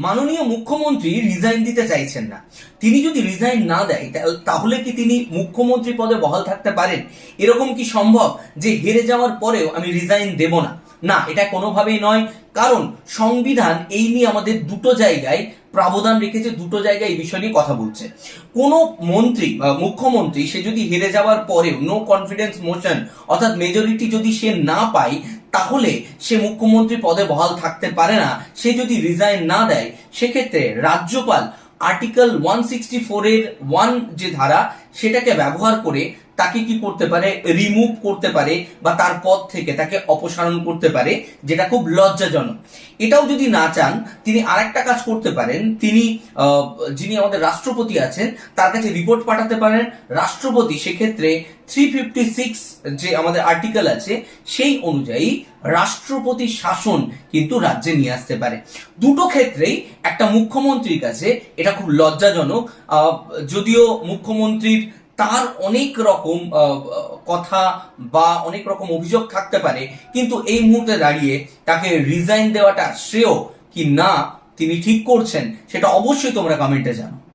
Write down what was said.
মাননীয় মুখ্যমন্ত্রী রিজাইন দিতে চাইছেন না। তিনি যদি রিজাইন না দেয় তাহলে কি তিনি মুখ্যমন্ত্রী পদে বহাল থাকতে পারেন? এরকম কি সম্ভব যে হেরে যাওয়ার পরেও আমি রিজাইন দেব না? না, এটা কোনোভাবেই নয়। কারণ সংবিধান এই নিয়ে আমাদের দুটো জায়গায় প্রাবধান রেখেছে, দুটো জায়গায় এই বিষয় নিয়ে কথা বলছে। কোন মন্ত্রী বা মুখ্যমন্ত্রী সে যদি হেরে যাওয়ার পরেও নো কনফিডেন্স মোশন অর্থাৎ মেজরিটি যদি সে না পায়, তাহলে সে মুখ্যমন্ত্রী পদে বহাল থাকতে পারে না। সে যদি রিজাইন না দেয়, সেক্ষেত্রে রাজ্যপাল আর্টিকেল 164 এর 1 যে ধারা, সেটাকে ব্যবহার করে তাকে কি করতে পারে, রিমুভ করতে পারে বা তার পদ থেকে তাকে অপসারণ করতে পারে, যেটা খুব লজ্জাজনক। এটাও যদি না চান, তিনি আরেকটা কাজ করতে পারেন। তিনি যিনি আমাদের রাষ্ট্রপতি আছেন তার কাছে রিপোর্ট পাঠাতে পারেন। রাষ্ট্রপতি সেক্ষেত্রে 356 যে আমাদের আর্টিকেল আছে সেই অনুযায়ী রাষ্ট্রপতি শাসন কিন্তু রাজ্যে নিয়ে আসতে পারে। দুটো ক্ষেত্রেই একটা মুখ্যমন্ত্রীর কাছে এটা খুব লজ্জাজনক। যদিও মুখ্যমন্ত্রীর তার অনেক রকম কথা বা অনেক রকম অভিযোগ থাকতে পারে, কিন্তু এই মুহূর্তে দাঁড়িয়ে তাকে রিজাইন দেওয়াটা শ্রেয় কি না তিনি ঠিক করছেন, সেটা অবশ্যই তোমরা কমেন্টে জানাও।